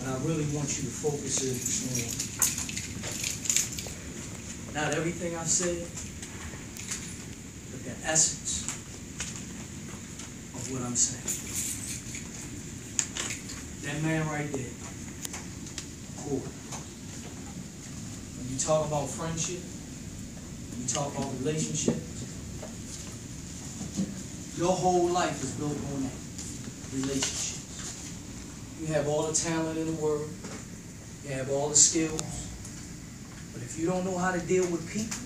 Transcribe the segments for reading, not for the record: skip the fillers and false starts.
But I really want you to focus on not everything I said, but the essence of what I'm saying. That man right there, cool. When you talk about friendship, when you talk about relationships, your whole life is built on that, relationships. You have all the talent in the world, you have all the skills, but if you don't know how to deal with people,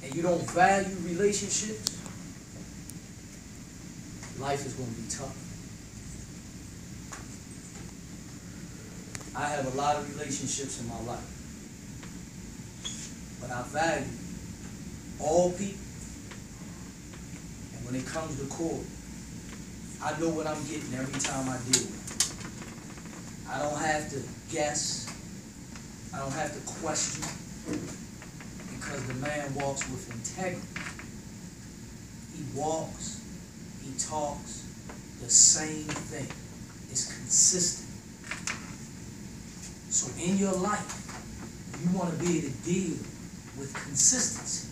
and you don't value relationships, life is going to be tough. I have a lot of relationships in my life, but I value all people. And when it comes to court, I know what I'm getting every time I deal with it. I don't have to guess. I don't have to question, because the man walks with integrity. He walks, he talks the same thing. It's consistent. So in your life, you want to be able to deal with consistency.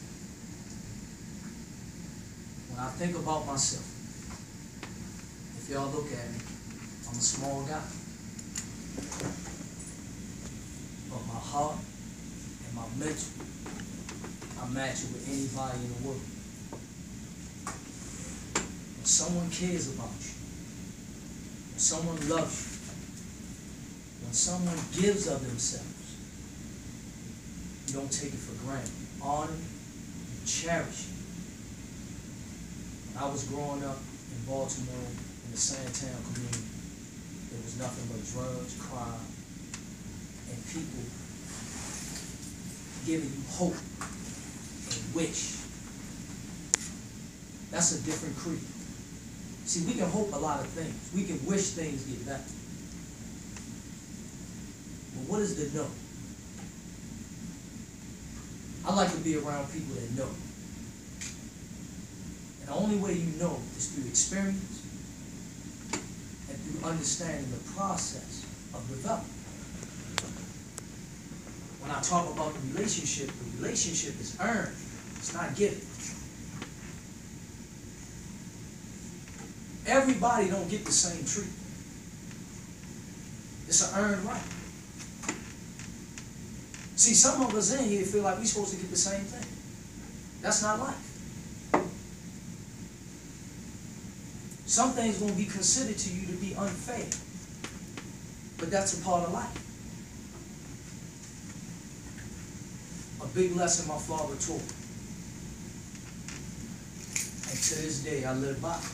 When I think about myself, if y'all look at me, I'm a small guy. But my heart and my mental, I match it with anybody in the world. When someone cares about you, when someone loves you, when someone gives of themselves, you don't take it for granted. You honor it, you cherish it. When I was growing up in Baltimore, in the Sandtown community, there was nothing but drugs, crime, and people giving you hope and wish. That's a different creed. See, we can hope a lot of things. We can wish things get better. But what is the no? I like to be around people that know. And the only way you know is through experience and through understanding the process of development. When I talk about the relationship is earned. It's not given. Everybody don't get the same treatment. It's an earned right. See, some of us in here feel like we're supposed to get the same thing. That's not life. Some things are going to be considered to you to be unfair. But that's a part of life. A big lesson my father taught me. And to this day, I live by it.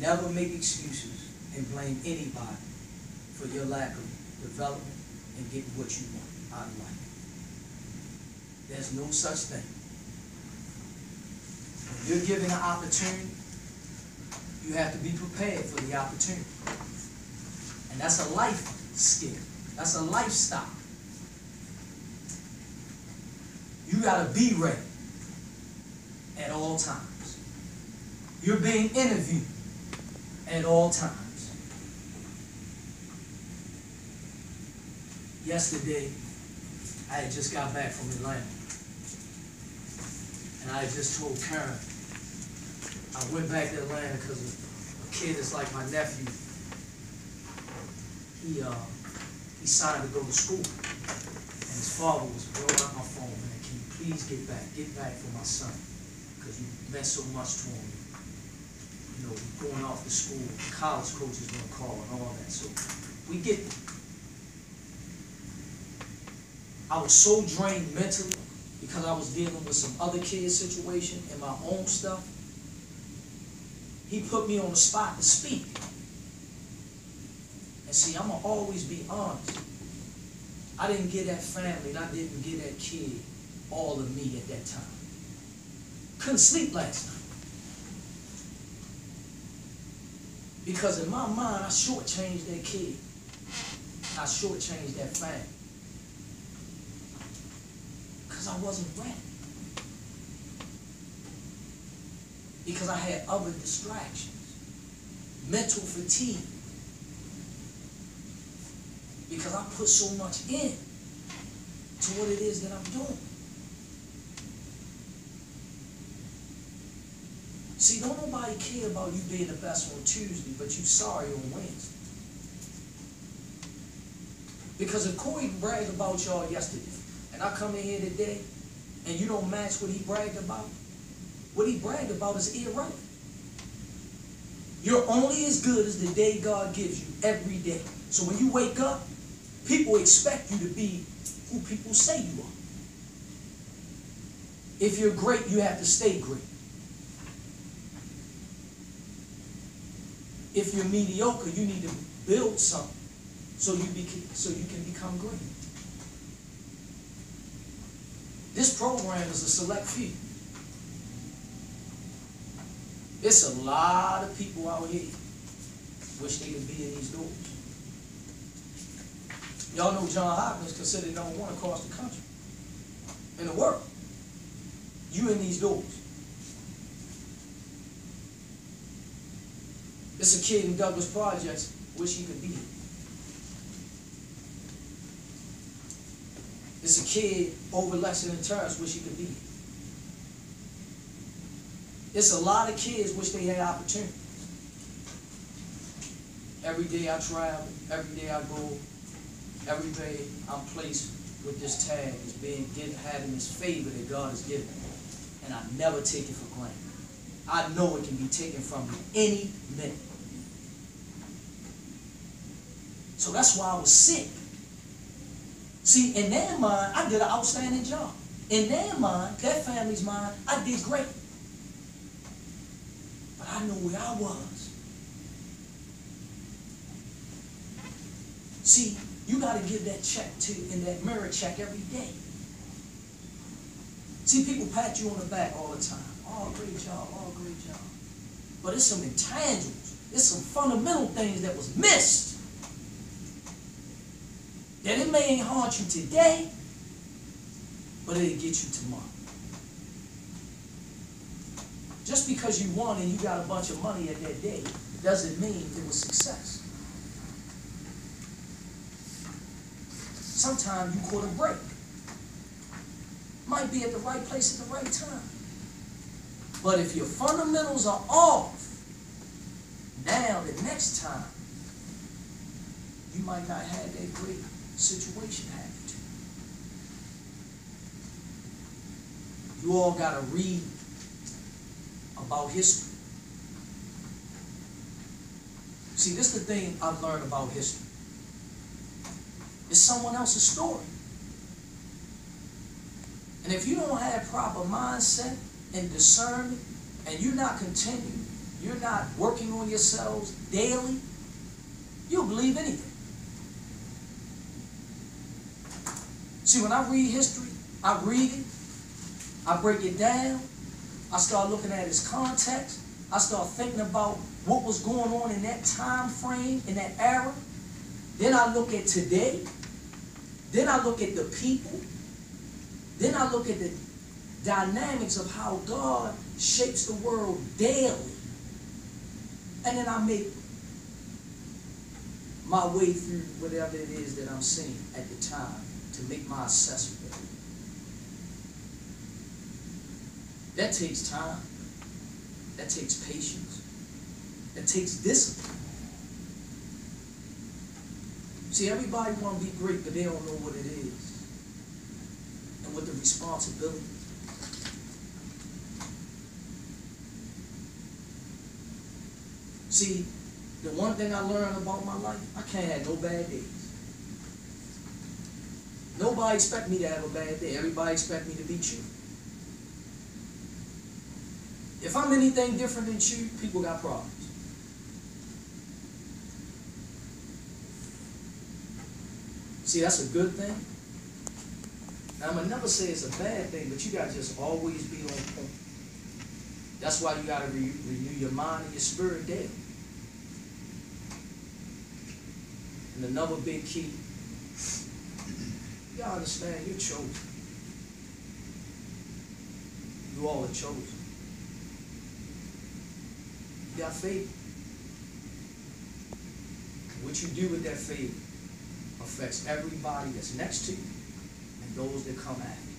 Never make excuses and blame anybody for your lack of development and getting what you want out of life. There's no such thing. When you're given an opportunity, you have to be prepared for the opportunity. And that's a life skill. That's a lifestyle. You got to be ready at all times. You're being interviewed at all times. Yesterday, I had just got back from Atlanta. And I had just told Karen, I went back to Atlanta because a kid that's like my nephew, he signed to go to school. And his father was blowing up my phone, man, can you please get back for my son, because you meant so much to him. You know, going off to school, the college coach is gonna call and all that. So we get there. I was so drained mentally because I was dealing with some other kid's situation and my own stuff. He put me on the spot to speak. And see, I'm going to always be honest. I didn't get that family and I didn't get that kid all of me at that time. Couldn't sleep last night. Because in my mind, I shortchanged that kid. I shortchanged that family. Because I wasn't ready. Because I had other distractions. mental fatigue. Because I put so much in to what it is that I'm doing. See, don't nobody care about you being the best on Tuesday, but you sorry on Wednesday. Because if Corey bragged about y'all yesterday, and I come in here today, and you don't match what he bragged about, what he bragged about is irrelevant. You're only as good as the day God gives you every day. So when you wake up, people expect you to be who people say you are. If you're great, you have to stay great. If you're mediocre, you need to build something so you can become great. This program is a select few. It's a lot of people out here wish they could be in these doors. Y'all know John Hopkins considered number one across the country, in the world. You in these doors. It's a kid in Douglas Projects, wish he could be here. It's a kid over Lexington Terrace, wish he could be here. It's a lot of kids wish they had opportunities. Every day I travel, every day I go, every day I'm placed with this tag as having this favor that God has given me. And I never take it for granted. I know it can be taken from me any minute. So that's why I was sick. See, in their mind, I did an outstanding job. In their mind, their family's mind, I did great. But I know where I was. See, you got to give that check in that mirror check every day. See, people pat you on the back all the time. Oh, great job, oh, great job. But it's some intangibles. It's some fundamental things that was missed. That it may haunt you today, but it'll get you tomorrow. Just because you won and you got a bunch of money at that day doesn't mean it was success. Sometimes you caught a break. Might be at the right place at the right time. But if your fundamentals are off, now the next time, you might not have that great situation happen to you. You all got to read about history. See, this is the thing I've learned about history. It's someone else's story. And if you don't have proper mindset and discernment, and you're not continuing, you're not working on yourselves daily, you'll believe anything. See, when I read history, I read it, I break it down, I start looking at its context, I start thinking about what was going on in that time frame, in that era. Then I look at today, then I look at the people, then I look at the dynamics of how God shapes the world daily. And then I make my way through whatever it is that I'm seeing at the time to make my assessment. That takes time. That takes patience. That takes discipline. See, everybody want to be great, but they don't know what it is and what the responsibility is. See, the one thing I learned about my life, I can't have no bad days. Nobody expect me to have a bad day. Everybody expect me to be Choo. If I'm anything different than Choo, people got problems. See, that's a good thing. Now, I'm going to never say it's a bad thing, but you got to just always be on point. That's why you got to renew your mind and your spirit daily. And another big key, you got to understand you're chosen. You all are chosen. You got faith. What you do with that favor affects everybody that's next to you and those that come after you.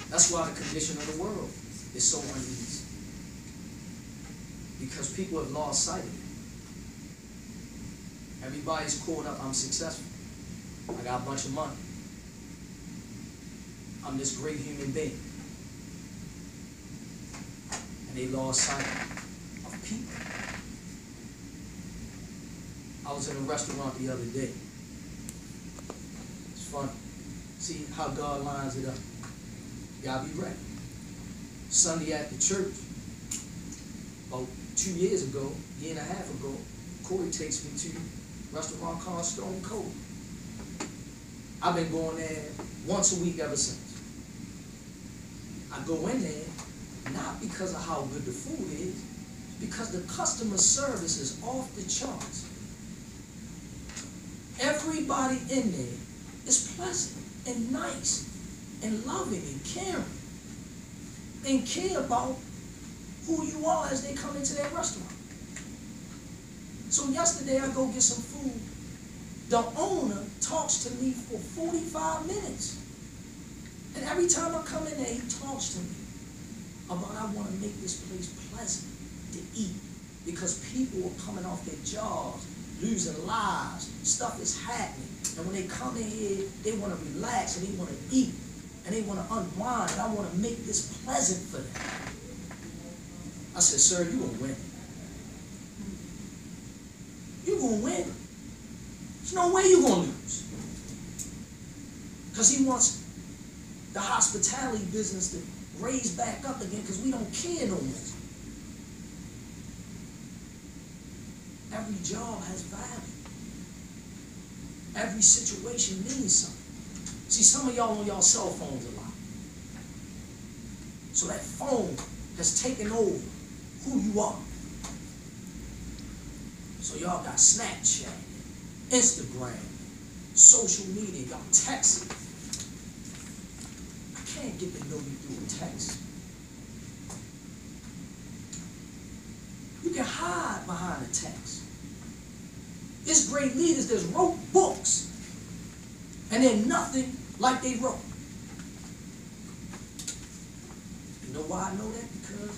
That's why the condition of the world is so uneasy. Because people have lost sight of it. Everybody's caught up, I'm successful. I got a bunch of money. I'm this great human being. And they lost sight of people. I was in a restaurant the other day. It's funny. See how God lines it up. You gotta be ready. Sunday at the church, about 2 years ago, year and a half ago, Corey takes me to a restaurant called Stone Cold. I've been going there once a week ever since. I go in there not because of how good the food is, because the customer service is off the charts. Everybody in there is pleasant and nice and loving and caring and care about who you are as they come into that restaurant. So yesterday I go get some food. The owner talks to me for 45 minutes. And every time I come in there, he talks to me about I want to make this place pleasant to eat because people are coming off their jobs, losing lives, stuff is happening. And when they come in here, they want to relax and they want to eat and they want to unwind and I want to make this pleasant for them. I said, sir, you're going to win. You're going to win. There's no way you're going to lose. Because he wants the hospitality business to raise back up again because we don't care no more. Every job has value. Every situation means something. See, some of y'all on y'all cell phones a lot. So that phone has taken over who you are. So y'all got Snapchat, Instagram, social media, y'all texting. I can't get to know you through a text. You can hide behind a text. There's great leaders that wrote books and they're nothing like they wrote. You know why I know that? Because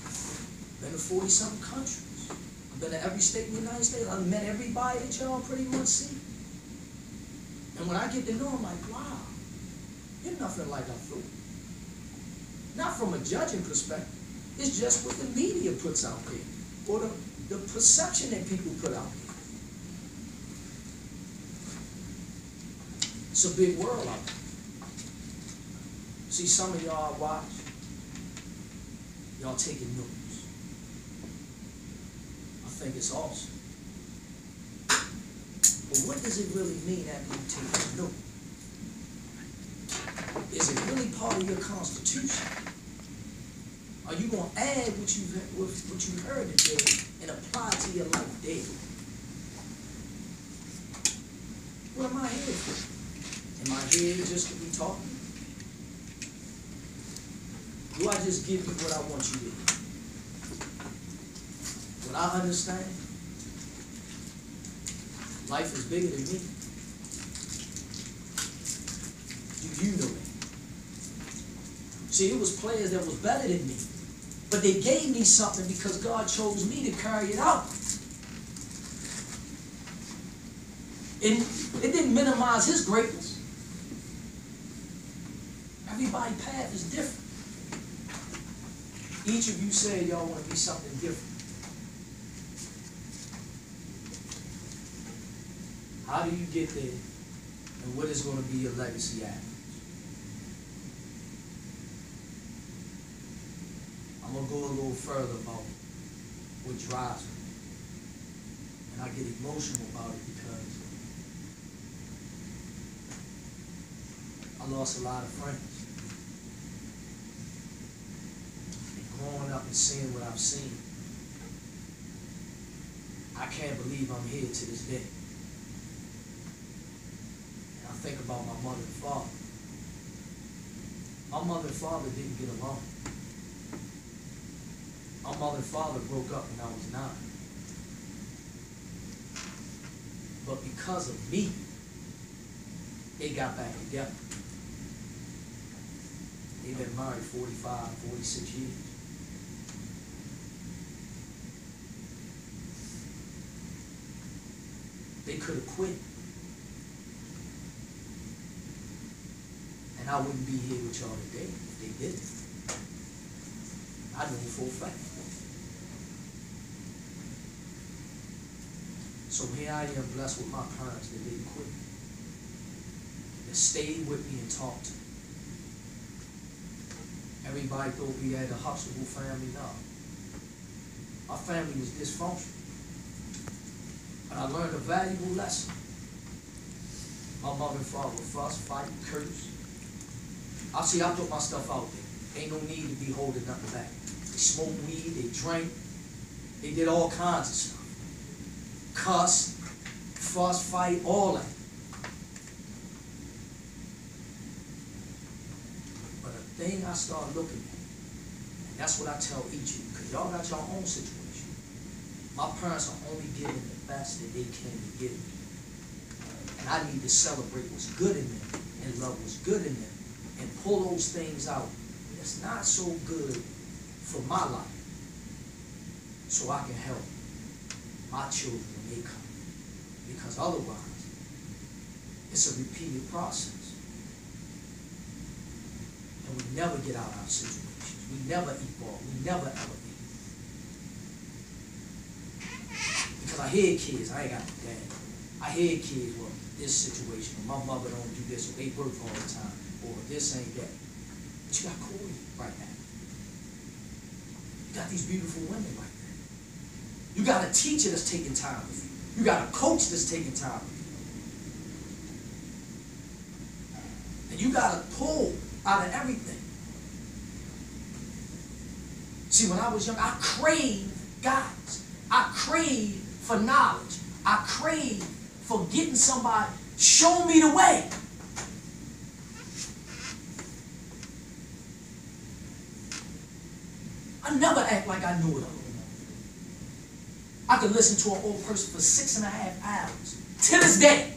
I've been to 40-something countries. I've been to every state in the United States. I've met everybody that y'all pretty much see. And when I get to know them, I'm like, wow, you're nothing like I thought. Not from a judging perspective. It's just what the media puts out there. Or the perception that people put out there. It's a big world out there. See, some of y'all watch. Y'all taking notes. I think it's awesome. But what does it really mean after you take a note? Is it really part of your constitution? Are you going to add what you heard today and apply it to your life daily? What am I here for? Am I here just to be talking? Do I just give you what I want you to hear? What I understand? Life is bigger than me. Do you know that? See, it was players that was better than me. But they gave me something because God chose me to carry it out. And it didn't minimize his greatness. Everybody's path is different. Each of you said y'all want to be something different. How do you get there? And what is going to be your legacy after? I'm going to go a little further about what drives me. And I get emotional about it because I lost a lot of friends. And growing up and seeing what I've seen, I can't believe I'm here to this day. And I think about my mother and father. My mother and father didn't get along. My mother and father broke up when I was 9. But because of me, they got back together. They've been married 45, 46 years. They could have quit. And I wouldn't be here with y'all today if they didn't. I know for a fact. So here I am blessed with my parents that didn't quit. That stayed with me and talked to me. Everybody thought we had a Huxtable family. No. Our family was dysfunctional. But I learned a valuable lesson. My mother and father would fuss, fight, curse. I put my stuff out there. Ain't no need to be holding nothing back. They smoked weed, they drank, they did all kinds of stuff. Cuss, fuss, fight, all that. But the thing I started looking at, and that's what I tell each of you, because y'all got your own situation. My parents are only giving the best that they can be given. And I need to celebrate what's good in them and love what's good in them and pull those things out that's not so good for my life so I can help my children when they come. Because otherwise, it's a repeated process. And we never get out of our situations. We never evolve. We never elevate. Because I hear kids, I ain't got no dad. I hear kids, well, this situation, or my mother don't do this, or they work all the time, or this ain't that. But you got Corey right now. You got these beautiful women right there. You got a teacher that's taking time with you. You got a coach that's taking time with you. And you got to pull out of everything. See, when I was young, I craved guidance. I craved for knowledge. I craved for getting somebody, show me the way. I never act like I knew it all. I could listen to an old person for 6.5 hours to this day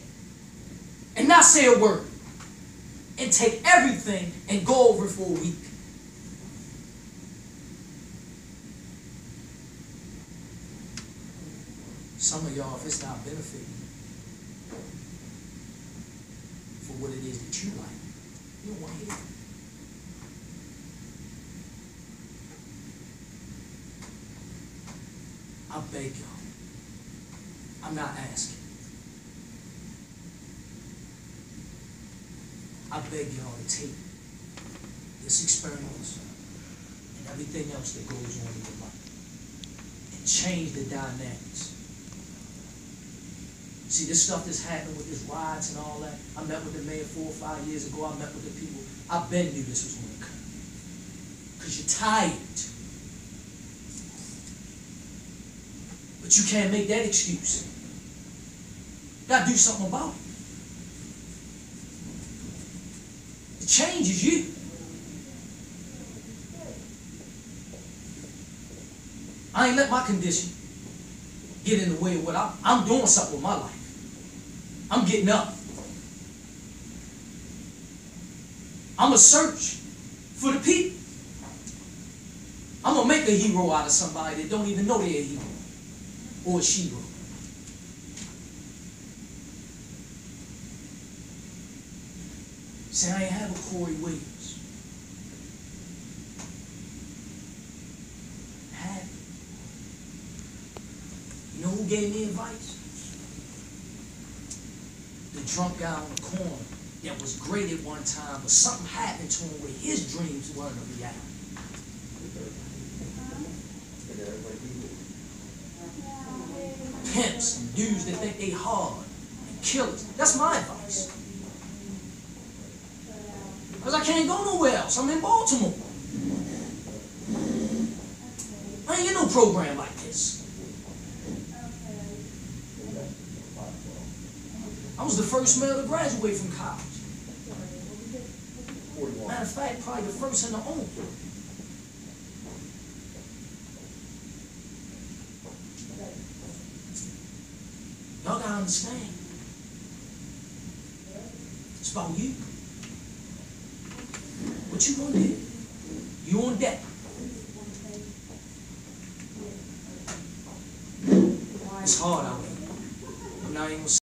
and not say a word and take everything and go over it for a week. Some of y'all, if it's not benefiting for what it is that you like, you don't want to hear it. I beg y'all. I'm not asking. I beg y'all to take this experience and everything else that goes on in your life and change the dynamics. See, this stuff that's happened with these riots and all that. I met with the mayor 4 or 5 years ago. I met with the people. I bet knew this was going to come. Because you're tired. But you can't make that excuse. You got to do something about it. The change is you. I ain't let my condition get in the way of what I'm doing something with my life. I'm getting up. I'm going to search for the people. I'm going to make a hero out of somebody that don't even know they're a hero or a she-hero. See, I ain't have a Corey Williams. I had it. You know who gave me advice? The drunk guy on the corner that was great at one time, but something happened to him where his dreams weren't a reality. Pimps and dudes that think they hard and killers. That's my advice. Because I can't go nowhere else. I'm in Baltimore. I ain't get no program like this. I was the first male to graduate from college. Matter of fact, probably the first and the only. Y'all gotta understand. It's about you. What you gonna do? You on deck. It's hard out here. I'm not even gonna